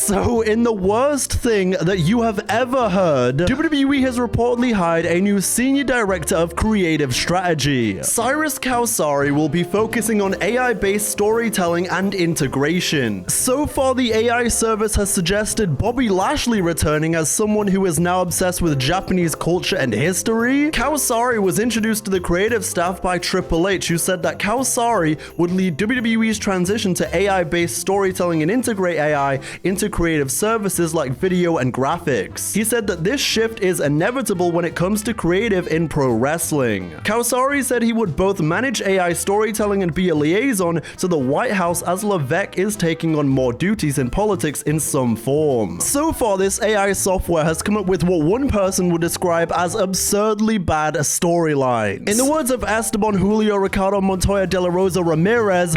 So, in the worst thing that you have ever heard, WWE has reportedly hired a new senior director of creative strategy. Cyrus Kawsari will be focusing on AI-based storytelling and integration. So far, the AI service has suggested Bobby Lashley returning as someone who is now obsessed with Japanese culture and history. Kawsari was introduced to the creative staff by Triple H, who said that Kawsari would lead WWE's transition to AI-based storytelling and integrate AI into creative services like video and graphics. He said that this shift is inevitable when it comes to creative in pro wrestling. Kawsari said he would both manage AI storytelling and be a liaison to the White House as Levesque is taking on more duties in politics in some form. So far, this AI software has come up with what one person would describe as absurdly bad storylines. In the words of Esteban Julio Ricardo Montoya de la Rosa Ramirez,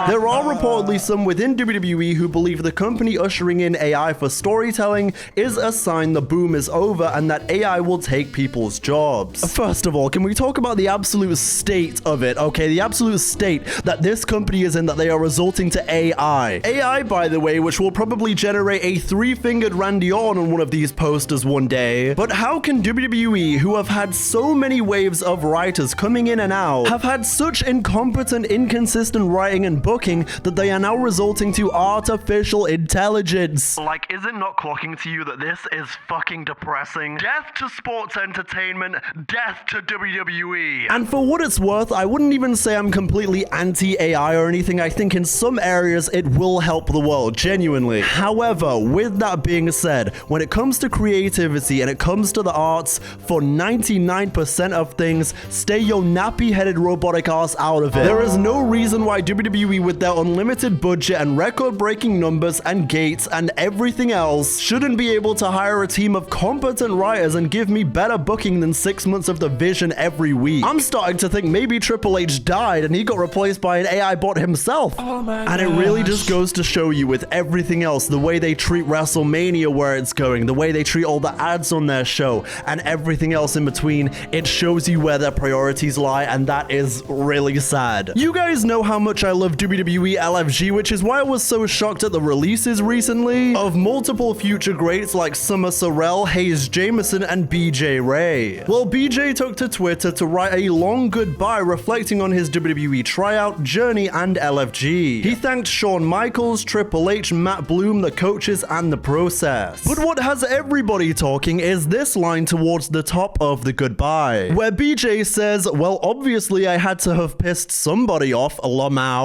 there are reportedly some within WWE who believe the company ushering in AI for storytelling is a sign the boom is over and that AI will take people's jobs. First of all, can we talk about the absolute state of it, okay? The absolute state that this company is in, that they are resulting to AI. AI, by the way, which will probably generate a three-fingered Randy Orton on one of these posters one day. But how can WWE, who have had so many waves of writers coming in and out, have had such incompetent, inconsistent writing and booking that they are now resulting to artificial intelligence? Like, is it not clocking to you that this is fucking depressing? Death to sports entertainment, death to WWE. And for what it's worth, I wouldn't even say I'm completely anti-AI or anything. I think in some areas it will help the world, genuinely. However, with that being said, when it comes to creativity and it comes to the arts, for 99% of things, stay your nappy-headed robotic ass out of it. There is no reason why WWE, with their unlimited budget and record-breaking numbers and gates and everything else, shouldn't be able to hire a team of competent writers and give me better booking than 6 months of the Vision every week. I'm starting to think maybe Triple H died and he got replaced by an AI bot himself. Oh my gosh. And it really just goes to show you with everything else, the way they treat WrestleMania, where it's going, the way they treat all the ads on their show, and everything else in between, it shows you where their priorities lie, and that is really sad. You guys know how much I love WWE LFG, which is why I was so shocked at the releases recently of multiple future greats like Summer Sorrell, Hayes Jameson, and BJ Ray. Well, BJ took to Twitter to write a long goodbye reflecting on his WWE tryout, journey, and LFG. He thanked Shawn Michaels, Triple H, Matt Bloom, the coaches, and the process. But what has everybody talking is this line towards the top of the goodbye, where BJ says, well, obviously I had to have pissed somebody off, lamau.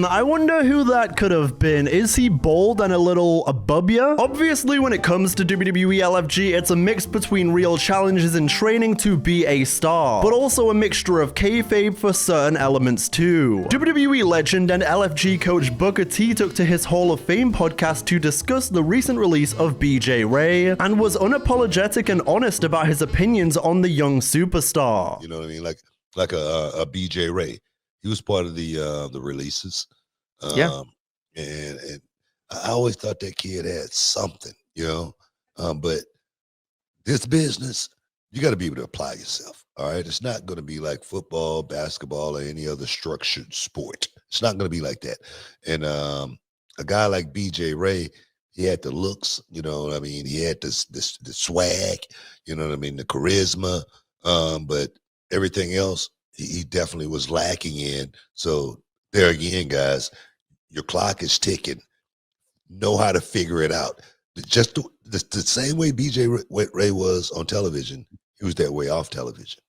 I wonder who that could have been. Is he bald and a little above ya? Obviously, when it comes to WWE LFG, it's a mix between real challenges in training to be a star, but also a mixture of kayfabe for certain elements too. WWE legend and LFG coach Booker T took to his Hall of Fame podcast to discuss the recent release of BJ Ray and was unapologetic and honest about his opinions on the young superstar. You know what I mean? Like a BJ Ray. He was part of the releases. Yeah. And I always thought that kid had something, you know. But this business, you got to be able to apply yourself. All right. It's not going to be like football, basketball, or any other structured sport. It's not going to be like that. And a guy like BJ Ray, he had the looks, you know what I mean? He had the swag, you know what I mean? The charisma. But everything else, he definitely was lacking in. So there again, guys, your clock is ticking. Know how to figure it out. Just the same way BJ Ray was on television, he was that way off television.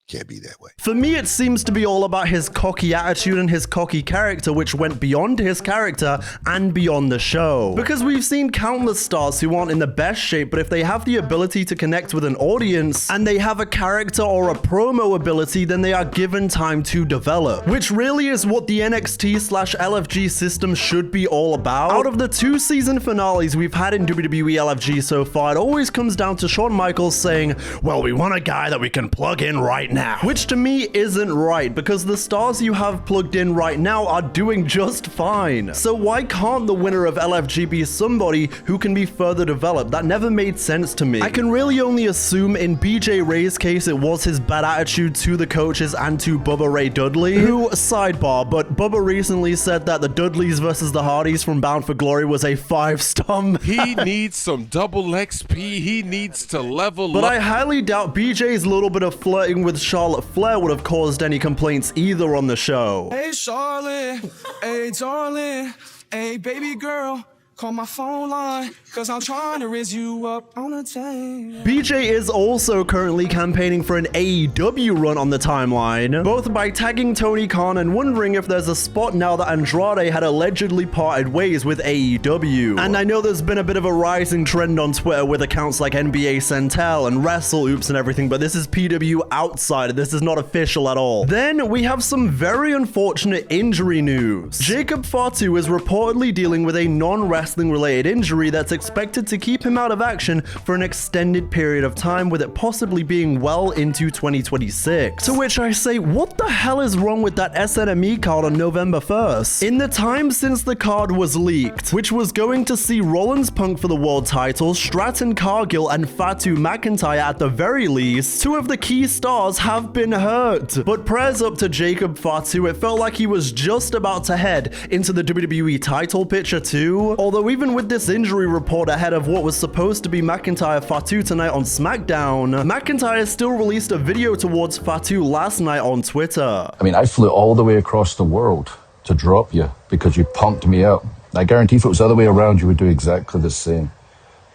Can't be that way. For me, it seems to be all about his cocky attitude and his cocky character, which went beyond his character and beyond the show. Because we've seen countless stars who aren't in the best shape, but if they have the ability to connect with an audience and they have a character or a promo ability, then they are given time to develop, which really is what the NXT/LFG system should be all about. Out of the 2 season finales we've had in WWE LFG so far, it always comes down to Shawn Michaels saying, well, we want a guy that we can plug in right now. Which to me isn't right, because the stars you have plugged in right now are doing just fine. So why can't the winner of LFG be somebody who can be further developed? That never made sense to me. I can really only assume in BJ Ray's case it was his bad attitude to the coaches and to Bubba Ray Dudley, who, sidebar, but Bubba recently said that the Dudleys versus the Hardys from Bound for Glory was a 5-star. He needs some double XP. He needs to level But up. I highly doubt BJ's little bit of flirting with Charlotte Flair would have caused any complaints either on the show. Hey Charlotte, hey darling, hey baby girl, call my phone line, cause I'm trying to raise you up on a day. BJ is also currently campaigning for an AEW run on the timeline, both by tagging Tony Khan and wondering if there's a spot now that Andrade had allegedly parted ways with AEW. And I know there's been a bit of a rising trend on Twitter with accounts like NBA Centel and Wrestle Oops and everything, but this is PW Outsider. This is not official at all. Then we have some very unfortunate injury news. Jacob Fatu is reportedly dealing with a non-wrestling related injury that's expected to keep him out of action for an extended period of time, with it possibly being well into 2026. To which I say, what the hell is wrong with that SNME card on November 1st? In the time since the card was leaked, which was going to see Rollins Punk for the world title, Stratton Cargill and Fatu McIntyre at the very least, two of the key stars have been hurt. But prayers up to Jacob Fatu. It felt like he was just about to head into the WWE title picture too. Although even with this injury report ahead of what was supposed to be McIntyre Fatu tonight on SmackDown, McIntyre still released a video towards Fatu last night on Twitter. I mean, I flew all the way across the world to drop you because you punked me out. I guarantee if it was the other way around, you would do exactly the same.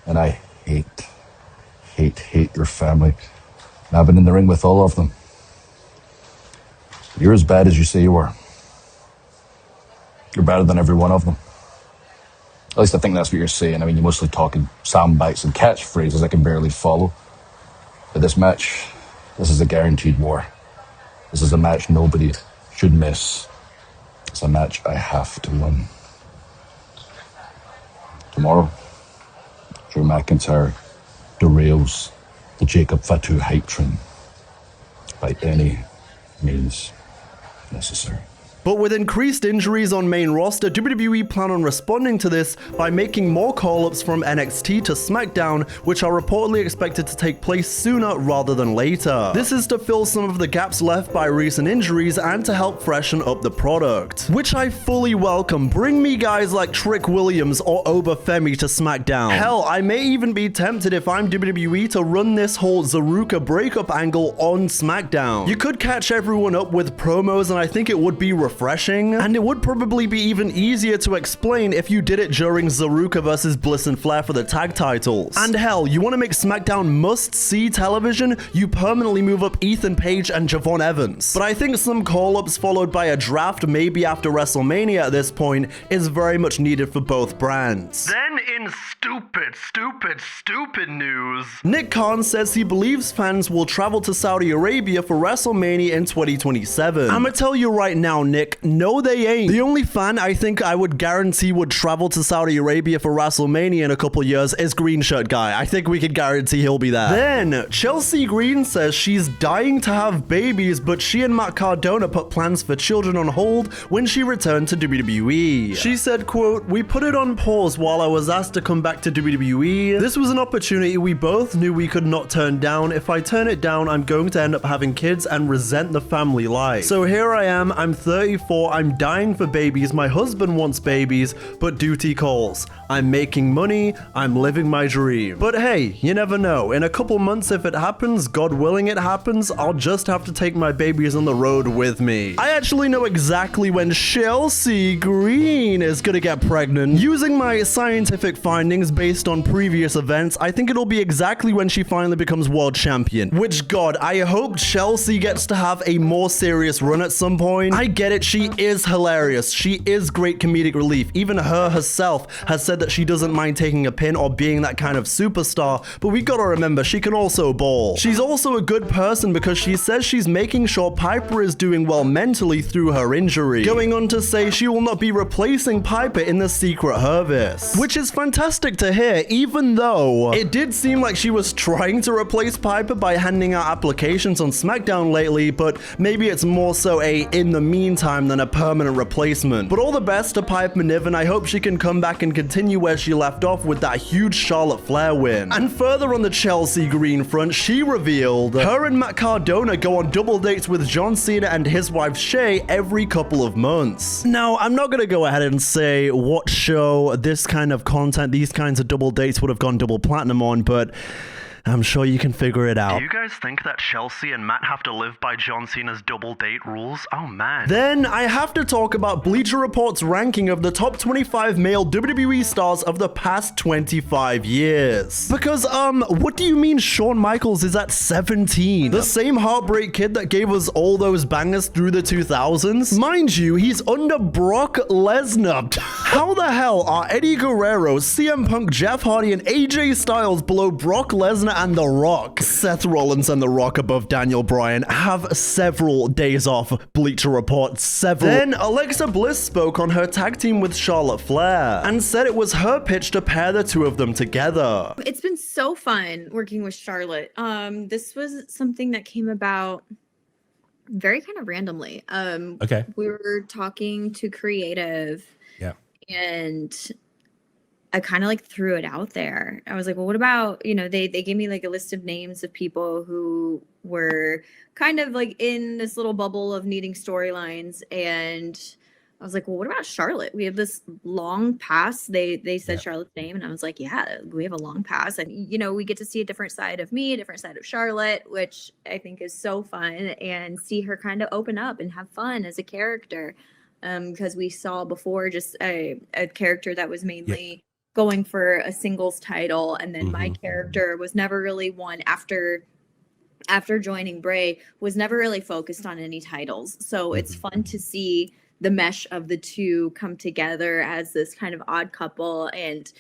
And I hate your family. And I've been in the ring with all of them. You're as bad as you say you are. You're better than every one of them. At least I think that's what you're saying. I mean, you're mostly talking sound bites and catchphrases I can barely follow. But this match, this is a guaranteed war. This is a match nobody should miss. It's a match I have to win. Tomorrow, Drew McIntyre derails the Jacob Fatu hype train by any means necessary. But with increased injuries on main roster, WWE plan on responding to this by making more call-ups from NXT to SmackDown, which are reportedly expected to take place sooner rather than later. This is to fill some of the gaps left by recent injuries and to help freshen up the product, which I fully welcome. Bring me guys like Trick Williams or Obafemi to SmackDown. Hell, I may even be tempted if I'm WWE to run this whole Zaruka breakup angle on SmackDown. You could catch everyone up with promos, and I think it would be refreshing, and it would probably be even easier to explain if you did it during Zaruka versus Bliss and Flair for the tag titles. And hell, you want to make SmackDown must-see television? You permanently move up Ethan Page and Javon Evans. But I think some call-ups followed by a draft maybe after WrestleMania at this point is very much needed for both brands. Then in stupid news, Nick Khan says he believes fans will travel to Saudi Arabia for WrestleMania in 2027. I'ma tell you right now, Nick, no they ain't. The only fan I think I would guarantee would travel to Saudi Arabia for WrestleMania in a couple years is Green Shirt Guy. I think we could guarantee he'll be there. Then, Chelsea Green says she's dying to have babies, but she and Matt Cardona put plans for children on hold when she returned to WWE. She said, quote, "We put it on pause while I was asked to come back to WWE. This was an opportunity we both knew we could not turn down. If I turn it down, I'm going to end up having kids and resent the family life. So here I am, I'm 34, I'm dying for babies, my husband wants babies, but duty calls. I'm making money, I'm living my dream. But hey, you never know. In a couple months, if it happens, God willing it happens, I'll just have to take my babies on the road with me." I actually know exactly when Chelsea Green is gonna get pregnant. Using my scientific findings based on previous events, I think it'll be exactly when she finally becomes world champion. Which, God, I hope Chelsea gets to have a more serious run at some point. I get it, admit she is hilarious. She is great comedic relief. Even her herself has said that she doesn't mind taking a pin or being that kind of superstar, but we gotta remember she can also ball. She's also a good person because she says she's making sure Piper is doing well mentally through her injury, going on to say she will not be replacing Piper in the Secret Service, which is fantastic to hear, even though it did seem like she was trying to replace Piper by handing out applications on SmackDown lately, but maybe it's more so a in the meantime than a permanent replacement. But all the best to Piper Niven. I hope she can come back and continue where she left off with that huge Charlotte Flair win. And further on the Chelsea Green front, she revealed her and Matt Cardona go on double dates with John Cena and his wife Shay every couple of months. Now, I'm not gonna go ahead and say what show this kind of content, these kinds of double dates would have gone double platinum on, but I'm sure you can figure it out. Do you guys think that Chelsea and Matt have to live by John Cena's double date rules? Oh man. Then I have to talk about Bleacher Report's ranking of the top 25 male WWE stars of the past 25 years. Because, what do you mean Shawn Michaels is at 17? The same heartbreak kid that gave us all those bangers through the 2000s? Mind you, he's under Brock Lesnar. How the hell are Eddie Guerrero, CM Punk, Jeff Hardy, and AJ Styles below Brock Lesnar and The Rock? Seth Rollins and The Rock above Daniel Bryan have several days off, Bleacher Report, several. Then Alexa Bliss spoke on her tag team with Charlotte Flair and said it was her pitch to pair the two of them together. It's been so fun working with Charlotte. This was something that came about very kind of randomly. Okay. We were talking to creative. Yeah. And I kind of like threw it out there. I was like, well, what about, they gave me like a list of names of people who were kind of like in this little bubble of needing storylines. And I was like, well, what about Charlotte? We have this long pass. They said Charlotte's name. And I was like, yeah, we have a long pass. And, we get to see a different side of me, a different side of Charlotte, which I think is so fun, and see her kind of open up and have fun as a character. Because we saw before just a character that was mainly going for a singles title, and then my character was never really one after joining Bray, was never really focused on any titles. So it's fun to see the mesh of the two come together as this kind of odd couple and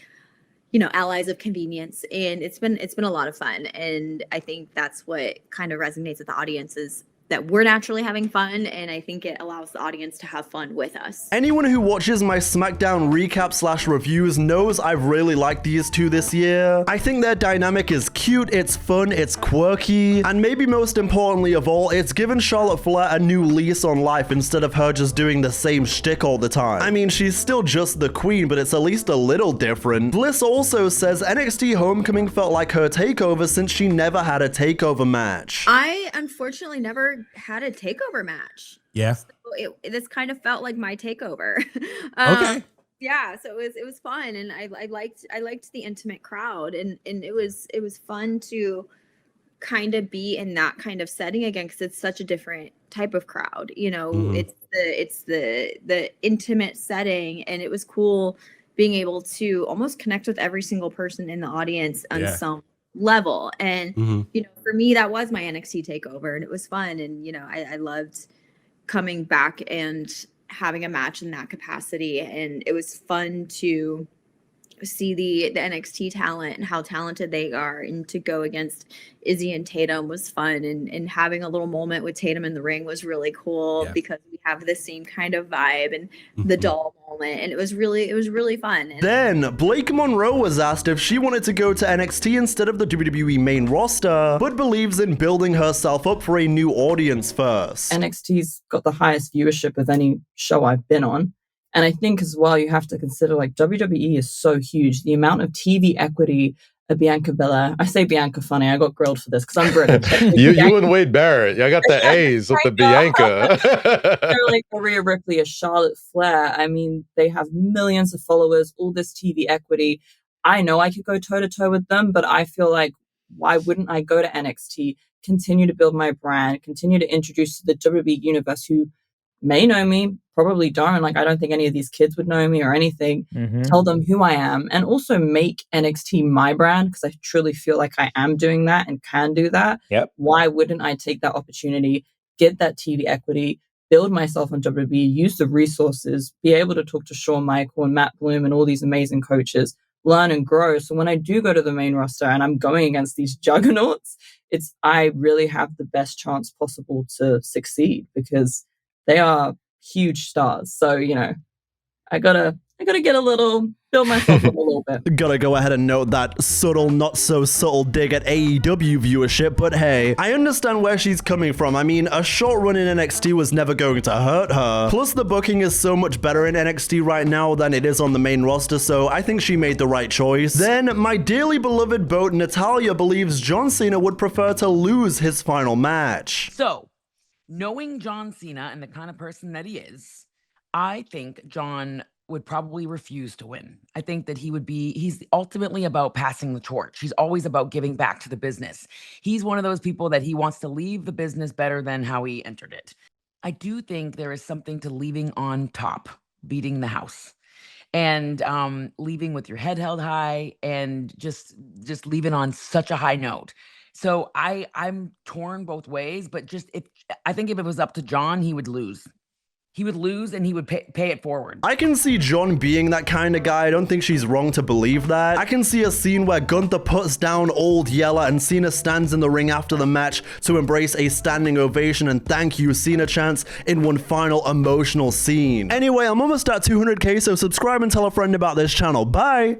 allies of convenience. And it's been a lot of fun, and I think that's what kind of resonates with the audience, is that we're naturally having fun, and I think it allows the audience to have fun with us. Anyone who watches my SmackDown recap / reviews knows I've really liked these two this year. I think their dynamic is cute, it's fun, it's quirky, and maybe most importantly of all, it's given Charlotte Flair a new lease on life instead of her just doing the same shtick all the time. I mean, she's still just the queen, but it's at least a little different. Bliss also says NXT Homecoming felt like her takeover since she never had a takeover match. I unfortunately never had a takeover match. Yeah. So this kind of felt like my takeover. Okay. Yeah, so it was fun, and I liked the intimate crowd, and it was fun to kind of be in that kind of setting again, because it's such a different type of crowd. It's the intimate setting, and it was cool being able to almost connect with every single person in the audience on some level. And for me, that was my NXT takeover, and it was fun, and I loved coming back and having a match in that capacity. And it was fun to see the NXT talent and how talented they are, and to go against Izzy and Tatum was fun, and having a little moment with Tatum in the ring was really cool, because we have the same kind of vibe and the doll moment, and it was really fun. And then Blake Monroe was asked if she wanted to go to NXT instead of the WWE main roster, but believes in building herself up for a new audience first. NXT's got the highest viewership of any show I've been on. And I think as well, you have to consider, like, WWE is so huge. The amount of TV equity of Bianca Belair. I say Bianca funny. I got grilled for this because I'm British. you and Wade Barrett. I got the A's with the Bianca. They're like Rhea Ripley, a Charlotte Flair. I mean, they have millions of followers, all this TV equity. I know I could go toe-to-toe with them, but I feel like, why wouldn't I go to NXT, continue to build my brand, continue to introduce to the WWE universe who may know me, probably don't. Like, I don't think any of these kids would know me or anything. Tell them who I am, and also make NXT my brand, because I truly feel like I am doing that and can do that. Yep. Why wouldn't I take that opportunity, get that TV equity, build myself on WWE, use the resources, be able to talk to Shawn Michael and Matt Bloom and all these amazing coaches, learn and grow. So when I do go to the main roster and I'm going against these juggernauts, I really have the best chance possible to succeed because they are huge stars. So, you know, I gotta build myself up a little bit. Gotta go ahead and note that subtle, not so subtle dig at AEW viewership, but hey, I understand where she's coming from. I mean, a short run in NXT was never going to hurt her. Plus, the booking is so much better in NXT right now than it is on the main roster, so I think she made the right choice. Then, my dearly beloved boat Natalya believes John Cena would prefer to lose his final match. So, knowing John Cena and the kind of person that he is, I think John would probably refuse to win. I think that he's ultimately about passing the torch. He's always about giving back to the business. He's one of those people that he wants to leave the business better than how he entered it. I do think there is something to leaving on top, beating the house, and leaving with your head held high and just leaving on such a high note. So I'm torn both ways, but I think if it was up to John, he would lose. He would lose and he would pay it forward. I can see John being that kind of guy. I don't think she's wrong to believe that. I can see a scene where Gunther puts down Old Yeller and Cena stands in the ring after the match to embrace a standing ovation and thank you Cena chants in one final emotional scene. Anyway, I'm almost at 200k, so subscribe and tell a friend about this channel. Bye!